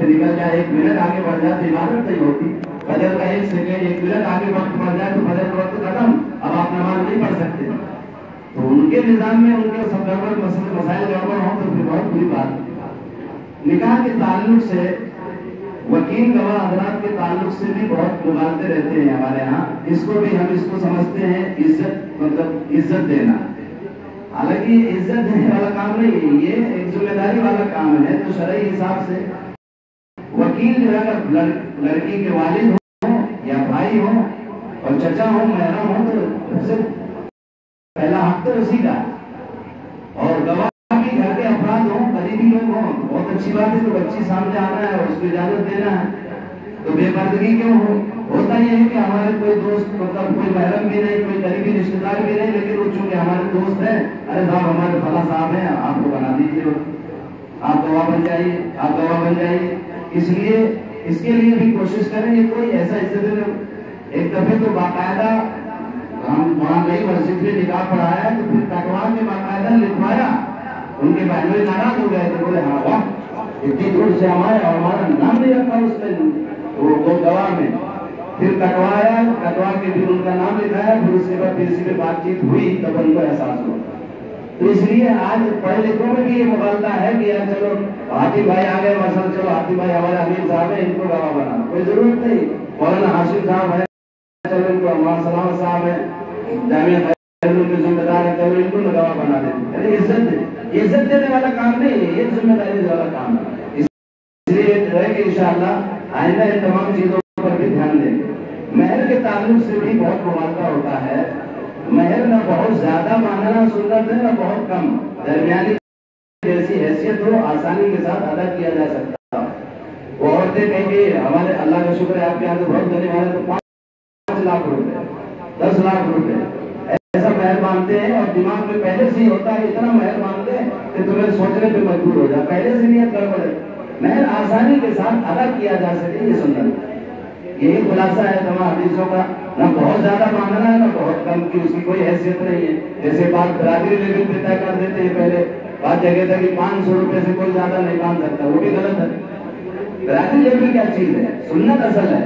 निकल जाए, 1 मिनट आगे बढ़ जाए तो इबादत नहीं होती। फजर का 1 सेकंड 1 मिनट आगे वक्त बढ़ जाए तो फजर का वक्त खत्म, अब आप नमाज नहीं पढ़ सकते। तो उनके निजाम में उनके सब गड़बड़ मसाइल गड़बड़ हो तो फिर बहुत बुरी बात। निकाह के ताल्लुक से, वकील गवाह हजरात के ताल्लुक से भी बहुत मुबालते रहते हैं हमारे यहाँ। इसको भी हम इसको समझते हैं इज्जत, मतलब इज्जत देना। हालांकि इज्जत देने वाला काम नहीं है, ये एक जिम्मेदारी वाला काम है। तो शरई हिसाब से वकील जो है अगर लड़की के वालिद हो या भाई हो और चचा हो, महरम हो, तो सबसे पहला हक तो उसी का। और गवाह भी घर के अफराद हो, करीबी लोग हो, बहुत अच्छी बात है। तो बच्ची सामने आना है और उसको इजाजत देना है, तो बेपर्दगी क्यों हो? होता यह है कि हमारे कोई दोस्त, मतलब कोई महरम भी नहीं, कोई करीबी रिश्तेदार भी नहीं, लेकिन वो चूंकि हमारे दोस्त हैं, अरे साहब हमारे फला साहब हैं, आपको बना दीजिए, आप गवाह बन जाइए, आप गवाह बन जाइए। इसलिए इसके लिए भी कोशिश करें। ये कोई ऐसा इज्जत, एक दफे तो बाकायदा हम वहाँ गई मस्जिद में निकाह पढ़ाया, तो फिर कटवा के बाकायदा लिखवाया। उनके बहनों नाराज हो गए थे, बोले हाँ वाह इतनी दूर से हमारे और हमारा नाम नहीं रखा उसने वो गवाह में। फिर कटवाया, कटवा के फिर उनका नाम लिखाया, फिर उसके बाद किसी में बातचीत हुई, तब उनको एहसास हुआ। तो इसलिए आज पढ़े लिखों में भी ये मुबालता है कि यार चलो हाथी भाई आ गए, मसल चलो हाथी भाई हमारे अमीर साहब है, इनको गवाह बना, कोई जरूरत नहीं। मौलाना हाशिम साहब है, चलो इनको हमारा सलाम साहब है, जामिया उनके जिम्मेदार है, चलो इनको गवाह बना देते। अरे इज्जत देने वाला काम नहीं है, ये जिम्मेदारी वाला काम है। इसलिए रहेंगे इंशाअल्लाह आइंदा इन तमाम चीजों पर भी ध्यान देंगे। महर के ताल्लुक से भी बहुत मुबालता होता है। महर न बहुत ज्यादा मांगना सुन्नत है, न बहुत कम, दरमियानी जैसी हैसियत हो, आसानी के साथ अदा किया जा सकता है। वो औरतें कहेंगे हमारे अल्लाह का शुक्र है आपके यहाँ तो बहुत देने वाले, तो 5 लाख रुपए 10 लाख रुपए ऐसा महर मांगते हैं। और दिमाग में पहले से ही होता है इतना महर मांगते हैं कि तुम्हें सोचने पे मजबूर हो जाए, पहले से नियत गड़बड़ है। महर आसानी के साथ अदा किया जा सके, ये सुन्नत। यही खुलासा है तमाम हदीसों का। न बहुत ज्यादा मांगना है, न बहुत कम, की उसकी कोई हैसियत नहीं है। जैसे बात बरादरी लेवल पे तय कर देते हैं पहले, बात जगह था कि 500 रुपए से कोई ज्यादा नहीं मांग सकता, वो भी गलत है। बरादरी लेवल क्या चीज है? सुन्नत असल है।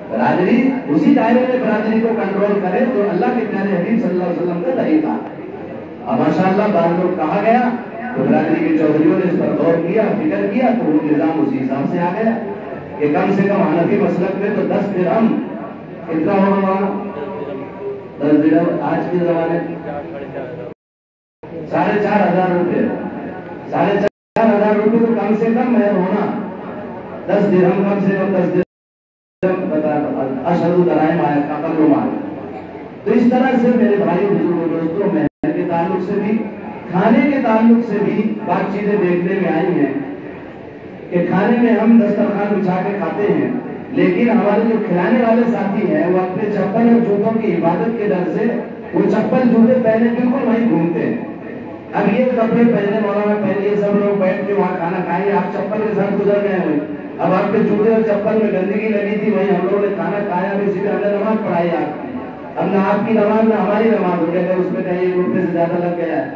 बरादरी उसी दायरे में बरादरी को कंट्रोल करे तो अल्लाह के प्यारे हबीब सल्लल्लाहु अलैहि वसल्लम का तरीका। अब माशाअल्लाह बार लोग कहा गया तो बरादरी के चौधरियों ने इस पर गौर किया, फिक्र किया, तो वो निजाम उसी हिसाब से आ गया कि कम से कम हनफी मसलक में तो 10 दिरहम कितना होगा? 10 दिरहम आज के जमाने 4,500 रुपए, 4,500 रुपए तो कम से कम है होना। 10 दिरहम कम से कम 10 दिरहम अशहदु दराइम आया का कम माल। तो इस तरह से मेरे भाई बुजुर्गों दोस्तों, महर के ताल्लुक से भी, खाने के ताल्लुक से भी बात चीजें देखने में आई हैं कि खाने में हम दस्तरखान बिछा के खाते हैं, लेकिन हमारे जो खिलाने वाले साथी हैं वो अपने चप्पल और जूतों की हिफाजत के डर से वो चप्पल जूते पहने बिल्कुल वहीं घूमते हैं। अब ये कपड़े पहने मौलाना पहले सब लोग बैठ के वहाँ खाना खाएंगे, आप चप्पल के साथ गुजर गए हैं। अब आपके जूते और चप्पल में गंदगी लगी थी, वहीं हम लोगों ने खाना खाया, भी इसी हमने नमाज पढ़ाई आपकी। अब ना आपकी नमाज ना हमारी नमाज हो गया, उसमें कहीं 1 रुपये से ज्यादा लग गया है,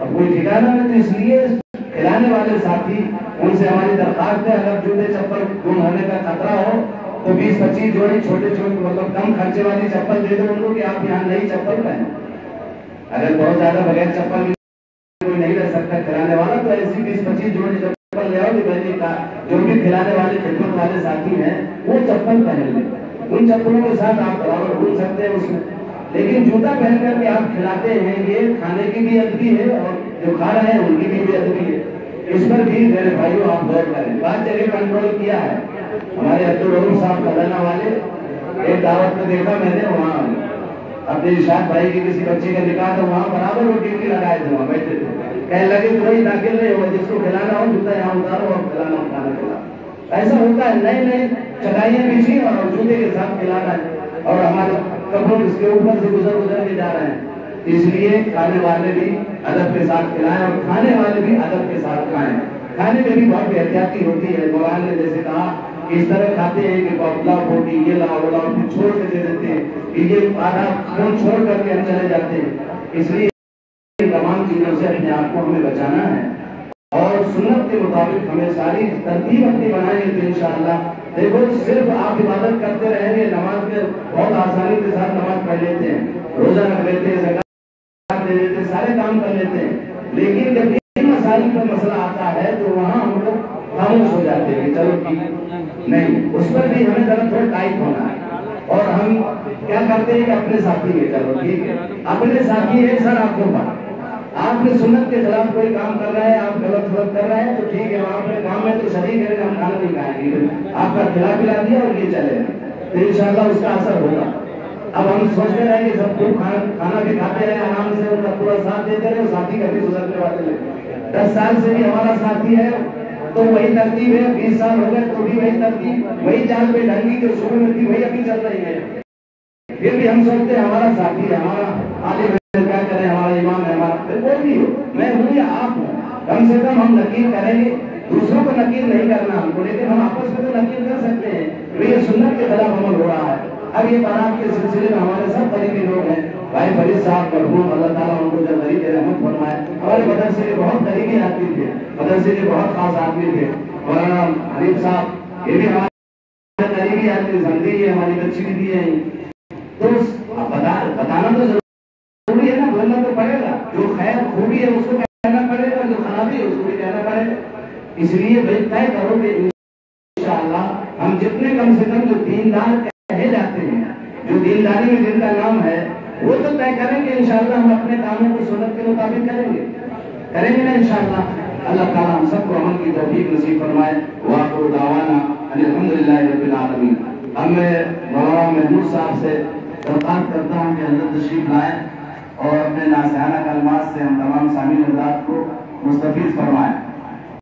अब कोई ठिकाना है। तो इसलिए खिलाने वाले साथी, उनसे हमारी दरखास्त है, अगर जूते चप्पल गुम होने का खतरा हो तो 20-25 जोड़ी छोटे छोटे, मतलब कम खर्चे वाली चप्पल दे दो उनको कि आप यहाँ नई चप्पल पहने। अगर बहुत ज्यादा बगैर चप्पल कोई नहीं रह सकता खिलाने वाला, तो ऐसी 20-25 जोड़ी चप्पल ले आओ कि मैंने कहा जो भी खिलाने वाले खिदमत वाले साथी हैं वो चप्पल पहन ले। उन चप्पलों के साथ आप बराबर घूम सकते हैं उसमें, लेकिन जूता पहन करके आप खिलाते हैं, ये खाने की भी अदबी है और जो खा रहे हैं उनकी भी अदबी है। इस पर भी मेरे भाइयों आप गौर करें। बात जगह कंट्रोल किया है हमारे अब्दुल रऊफ साहब खजाना वाले, एक दावत में देखा मैंने, वहाँ अपने इरशाद भाई की किसी बच्चे का निकाह था, वहाँ बराबर वो ड्यूटी लगाए थे, वहाँ बैठे थे, कहने लगे कोई दाखिल नहीं होगा, जिसको खिलाना हो जूता यहाँ उतारो और खिलाना हो खाना खिला। ऐसा होता है, नई नई चटाइयाँ बिछी और जूते के साथ खिलाना है, और हमारे कपड़ों इसके ऊपर से गुजर के जा रहे हैं। इसलिए खाने वाले भी अदब के साथ खिलाएं और खाने वाले भी अदब के साथ खाएं। खाने में भी बहुत एहतियाती होती है। मौलाना ने जैसे कहा कि इस तरह खाते हैं कि बबला बोटी ये लाओ वो लाओ, फिर छोड़ के दे देते हैं कि ये आधा फोन छोड़ करके हम चले जाते हैं। इसलिए तमाम चीजों से अपने आप को हमें बचाना है। اور سنت کے مطابق ہمیں ساری ترتیب اپنی بنائیں گے تو انشاءاللہ دیکھو صرف آپ عبادت کرتے رہیں گے، نماز کے بہت آسانی کے ساتھ نماز پڑھ لیتے ہیں، روزہ رکھ لیتے ہیں، زکات دے لیتے ہیں، سارے کام کر لیتے ہیں، لیکن جب ان مسائل کا مسئلہ آتا ہے تو وہاں ہم لوگ خاموش ہو جاتے ہیں کہ چلو ٹھیک نہیں، اس پر بھی ہمیں ذرا تھوڑا ٹائٹ ہونا ہے، اور ہم کیا کرتے ہیں کہ اپنے ساتھی کے چلو ٹھیک ہے، اپنے ساتھی ہے سر آپ کو بات، آپ نے سنت کے خلاف کوئی کام کر رہا ہے، آپ غلط کر رہے ہیں تو ٹھیک ہے، وہاں پہ کام ہے تو شریک ہے، ہم کھانا نہیں کھائیں گے، آپ کا کھلا پلا دیا اور یہ چلے تو انشاءاللہ اس کا اثر ہوگا۔ اب ہم سوچتے رہے کہ سب کو کھانا بھی کھاتے رہے آرام سے، ان کا پورا ساتھ دیتے رہے، ساتھی کبھی گزرنے والے لگے 10 سال سے بھی ہمارا ساتھی ہے تو وہی ترتیب ہے، 20 سال ہو گئے تو بھی وہی ترتیب، وہی چال پہ ڈھنگی جو شروع میں تھی وہی ابھی چل رہی ہے، پھر بھی ہم سوچتے ہیں ہمارا ساتھی ہے، ہمارا عالم ہے، کیا کریں، ہمارا امام ہے، ہمارا کوئی بھی ہو، میں ہوں یا آپ ہوں، کم سے کم ہم نکیر کریں گے، دوسروں کو نکیر نہیں کرنا ہم کو، لیکن ہم آپس میں تو نکیر کر سکتے ہیں، تو یہ سنت کے خلاف عمل ہو رہا ہے۔ اب یہ بارات کے سلسلے میں ہمارے سب قریبی لوگ ہیں، بھائی فرید صاحب مرحوم، اللہ تعالیٰ ان کو جب غریب رحمت فرمائے، ہمارے مدرسے کے بہت قریبی آدمی تھے، مدرسے کے بہت خاص آدمی تھے، مولانا حریف صاحب یہ بھی ہمارے قریبی آدمی، زندگی ہے، ہماری بچی بھی ہے، تو بتانا تو ضروری ہے نا، بولنا تو پڑے گا، جو خیر خوبی ہے اس کو کہنا پڑے گا، جو خرابی ہے اس کو بھی کہنا پڑے گا، اس لیے طے کرو کہ انشاءاللہ ہم جتنے کم سے کم جو دیندار کہے جاتے ہیں، جو دینداری میں جن کا نام ہے وہ تو طے کریں گے انشاءاللہ، ہم اپنے کاموں کو سنت کے مطابق کریں گے نا انشاءاللہ۔ اللہ تعالیٰ ہم سب کو عمل کی توفیق نصیب فرمائے، وآخر دعوانا الحمدللہ رب العالمین۔ اب میں مولانا محمود صاحب سے درخواست کرتا ہوں کہ حضرت تشریف لائیں اور اپنے ناصحانہ کلمات سے ہم تمام سامعین حضرات کو مستفیض فرمائیں۔